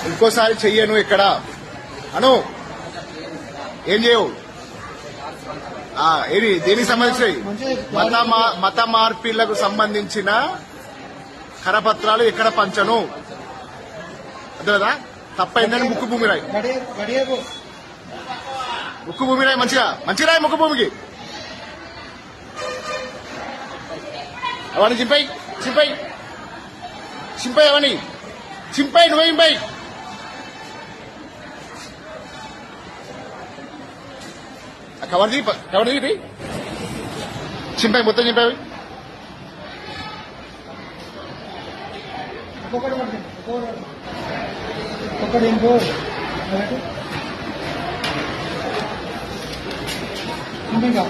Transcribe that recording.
ఇంకోసారి చెయ్యను ఇక్కడ అను. ఏం చేయవు? ఏది దేనికి సంబంధించి మత మార్పిళ్లకు సంబంధించిన కరపత్రాలు ఎక్కడ పంచను. అర్థదా? తప్పైందని ముక్కు భూమి రాయి, ముక్కు భూమి రాయి, మంచిగా మంచిగా రాయి ముక్కు భూమికి. అవన్నీ చింపై చింపై చింపై, అవన్నీ చింపై, నువ్వే చింపై. కవర్ తీ చింపై, మొత్తం చింపావి. ఇంకా